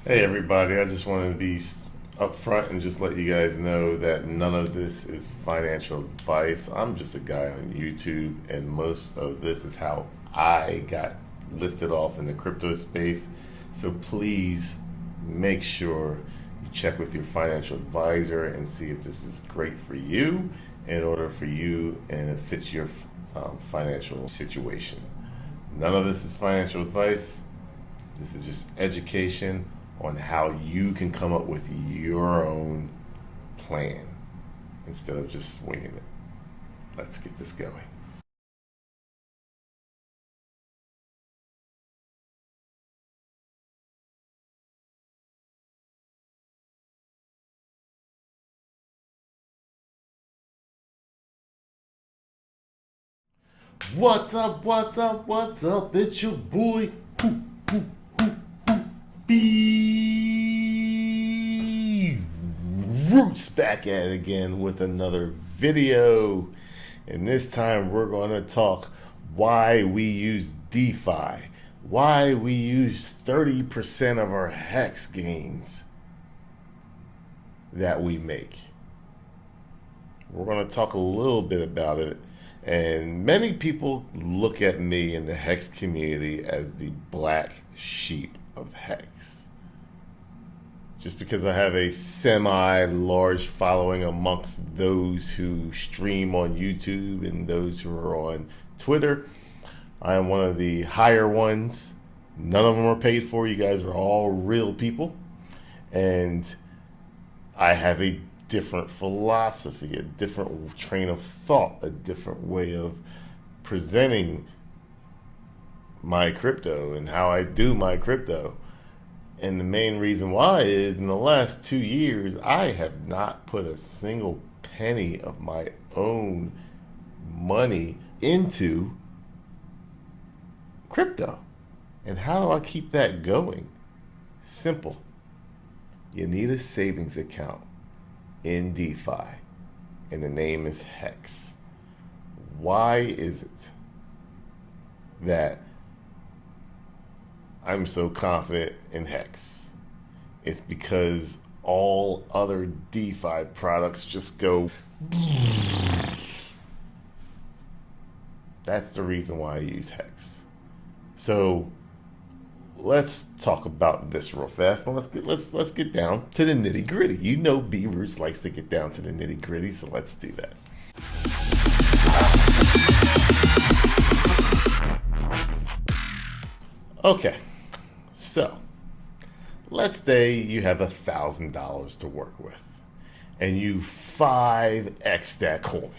Hey everybody, I just wanted to be upfront and just let you guys know that none of this is financial advice. I'm just a guy on YouTube, and most of this is how I got lifted off in the crypto space. So please make sure you check with your financial advisor and see if this is great for you in order for you and it fits your financial situation. None of this is financial advice. This is just education on how you can come up with your own plan instead of just swinging it. Let's get this going. What's up? What's up? What's up? It's your boy, B Roots, back at it again with another video. And this time we're going to talk why we use DeFi, why we use 30% of our hex gains that we make. We're going to talk a little bit about it. And many people look at me in the hex community as the black sheep of hex. Just because I have a semi-large following amongst those who stream on YouTube and those who are on Twitter, I am one of the higher ones. None of them are paid for. You guys are all real people. And I have a different philosophy, a different train of thought, a different way of presenting my crypto and how I do my crypto. And the main reason why is in the last 2 years, I have not put a single penny of my own money into crypto. And how do I keep that going? Simple. You need a savings account in DeFi, and the name is Hex. Why is it that I'm so confident in Hex? It's because all other DeFi products just go. That's the reason why I use Hex. So let's talk about this real fast. And let's get down to the nitty gritty. You know, B Roots likes to get down to the nitty gritty, so let's do that. Okay, so let's say you have $1,000 to work with, and you 5x that coin.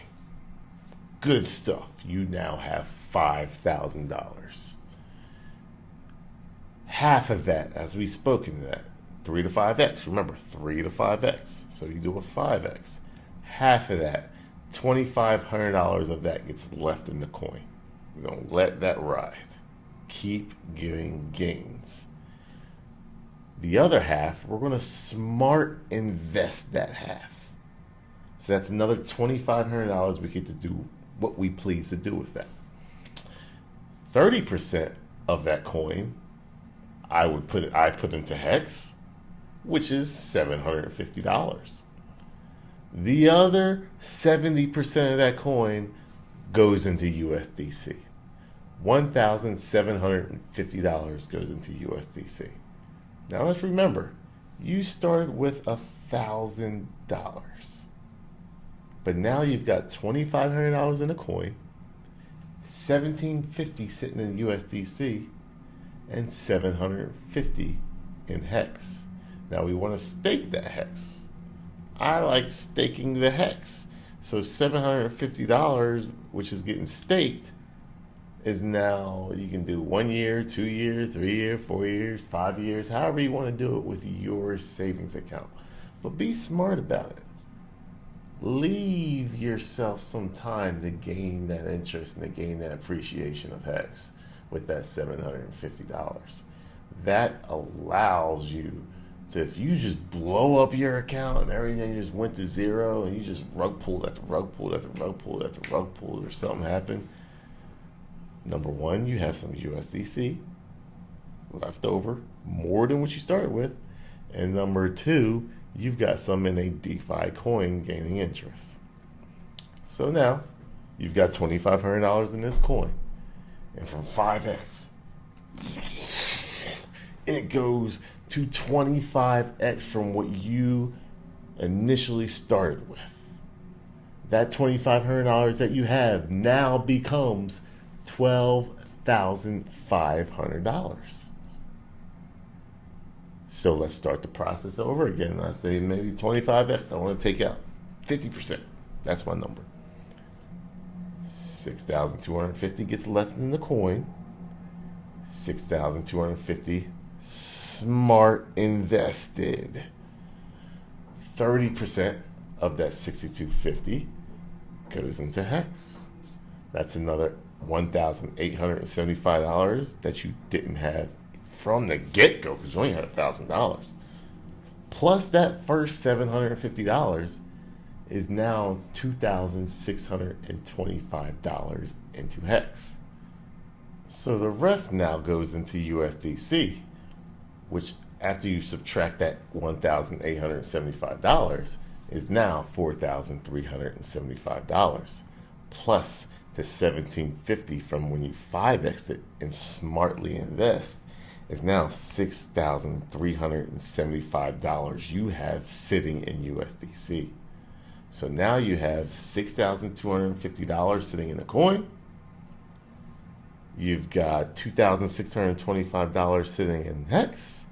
Good stuff. You now have $5,000. Half of that, as we spoke in that, 3 to 5x. Remember, 3 to 5x. So you do a 5x. Half of that, $2,500 of that gets left in the coin. We're going to let that ride. Keep getting gains. The other half, we're going to smart invest that half. So that's another $2,500 we get to do what we please to do with that. 30% of that coin I put into Hex, which is $750. The other 70% of that coin goes into USDC. $1,750 goes into USDC. Now let's remember, you started with $1,000. But now you've got $2,500 in a coin, $1,750 sitting in USDC, and $750 in Hex. Now we want to stake that Hex. I like staking the Hex. So $750, which is getting staked, is now, you can do 1 year, 2 years, 3 years, 4 years, 5 years, however you want to do it with your savings account. But be smart about it. Leave yourself some time to gain that interest and to gain that appreciation of Hex with that $750. That allows you to, if you just blow up your account and everything just went to zero and you just rug pulled after rug pulled after rug pulled after rug pulled or something happened, number one, you have some USDC left over, more than what you started with. And number two, you've got some in a DeFi coin gaining interest. So now you've got $2,500 in this coin. And from 5x, it goes to 25x from what you initially started with. That $2,500 that you have now becomes $12,500. So let's start the process over again. I say maybe 25x. I want to take out 50%. That's my number. 6,250 gets left in the coin. 6,250 smart invested. 30% of that 6,250 goes into Hex. That's another $1,875 that you didn't have from the get-go because you only had $1,000. Plus that first $750 is now $2,625 into Hex. So the rest now goes into USDC, which after you subtract that $1,875 is now $4,375 plus the $1,750 from when you 5x it and smartly invest is now $6,375 you have sitting in USDC. So now you have $6,250 sitting in a coin. You've got $2,625 sitting in Hex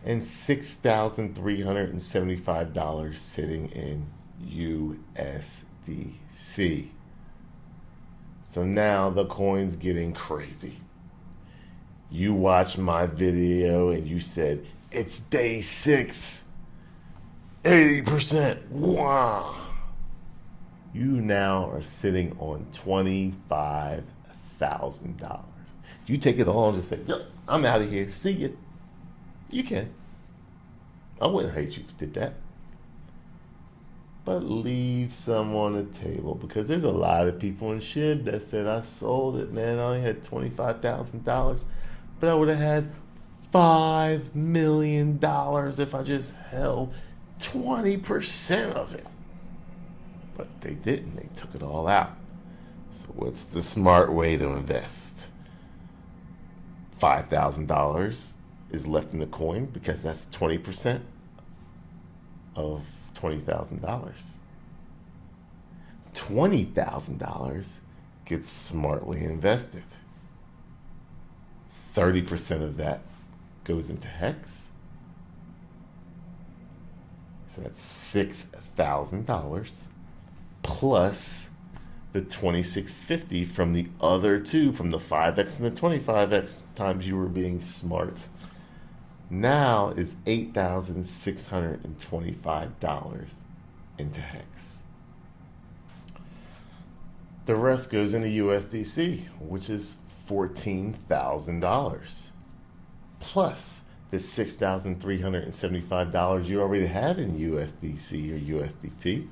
and $6,375 sitting in USDC. So now the coin's getting crazy. You watched my video and you said, it's day 6, 80%. Wow. You now are sitting on $25,000. You take it all and just say, yep, I'm out of here. See ya. You can. I wouldn't hate you if you did that. But leave some on the table because there's a lot of people in SHIB that said, I sold it, man. I only had $25,000, but I would have had $5 million if I just held 20% of it. But they didn't. They took it all out. So what's the smart way to invest? $5,000 is left in the coin because that's 20% of $20,000. $20,000 gets smartly invested. 30% of that goes into Hex. So that's $6,000 plus the $2,650 from the other two, from the 5x and the 25x times you were being smart. Now is $8,625 into Hex. The rest goes into USDC, which is $14,000 plus the $6,375 you already have in USDC or USDT,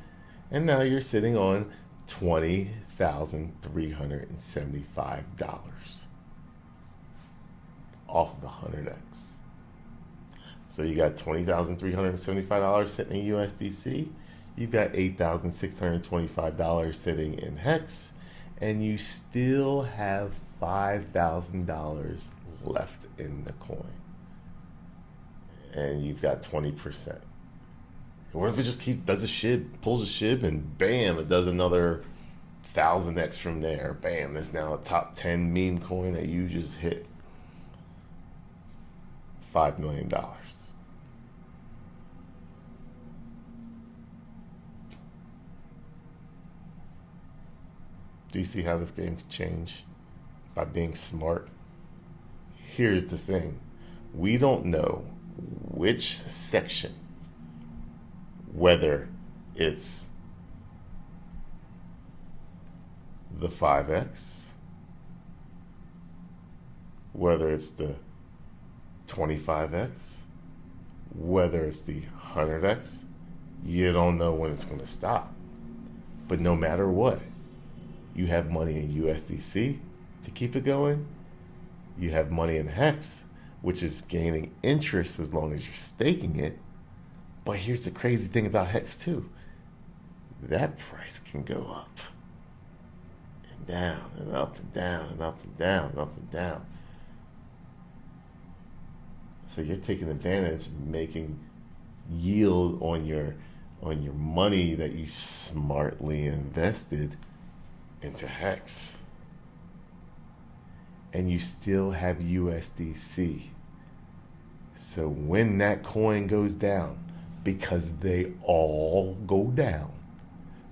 and now you're sitting on $20,375 off of the 100x. So you got $20,375 sitting in USDC, you've got $8,625 sitting in Hex, and you still have $5,000 left in the coin. And you've got 20%. What if it just does a SHIB, pulls a SHIB, and bam, it does another 1,000x from there. Bam, it's now a top 10 meme coin that you just hit $5 million. Do you see how this game could change by being smart? Here's the thing. We don't know which section, whether it's the 5x, whether it's the 25x, whether it's the 100x, you don't know when it's going to stop. But no matter what, you have money in USDC to keep it going. You have money in Hex, which is gaining interest as long as you're staking it. But here's the crazy thing about Hex too. That price can go up and down and up and down and up and down and up and down. So you're taking advantage of making yield on your money that you smartly invested into Hex. And you still have USDC. So when that coin goes down, because they all go down,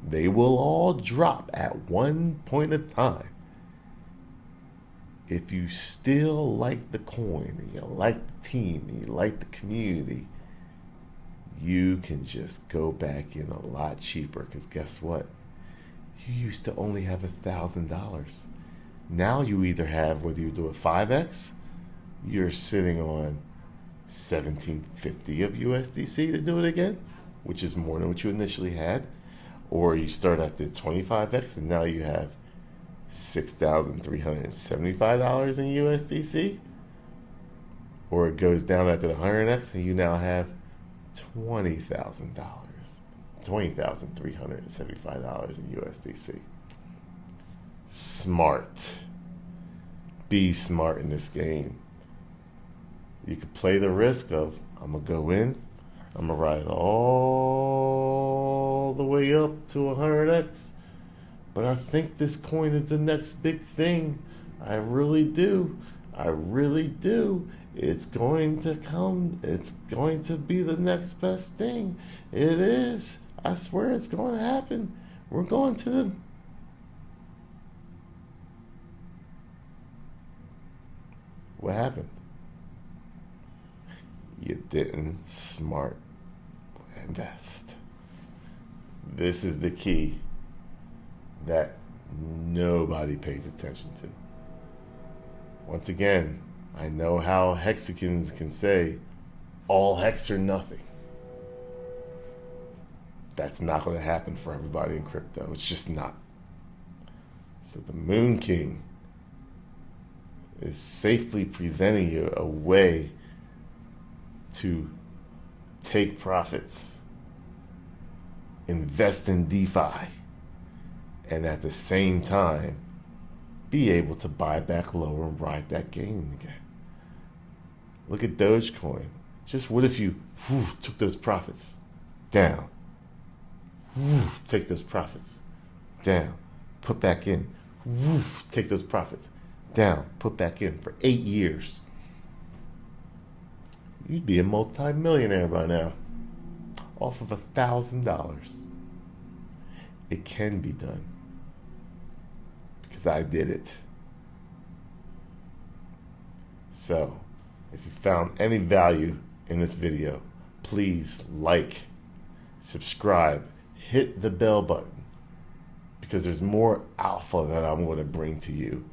they will all drop at one point of time. If you still like the coin, and you like the team, and you like the community, you can just go back in a lot cheaper. Because guess what? You used to only have $1,000. Now you either have, whether you do a 5x, you're sitting on 1750 of USDC to do it again, which is more than what you initially had. Or you start at the 25x and now you have $6,375 in USDC. Or it goes down after the 100x and you now have $20,000, $20,375 in USDC. Smart. Be smart in this game. You could play the risk of, I'm going to go in, I'm going to ride all the way up to 100x, but I think this coin is the next big thing. I really do. I really do. It's going to come. It's going to be the next best thing. It is. I swear it's going to happen. We're going to the... What happened? You didn't smart invest. This is the key that nobody pays attention to. Once again, I know how Hexicans can say all hex or nothing. That's not going to happen for everybody in crypto. It's just not. So the Moon King is safely presenting you a way to take profits, invest in DeFi, and at the same time be able to buy back lower and ride that gain again. Look at Dogecoin. Just what if you took those profits down, take those profits down, put back in, take those profits down, put back in for 8 years. You'd be a multi-millionaire by now off of $1,000. It can be done because I did it. So if you found any value in this video, please like, subscribe, hit the bell button, because there's more alpha that I'm going to bring to you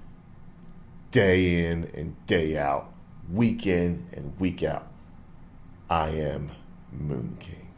day in and day out, week in and week out. I am Moon King.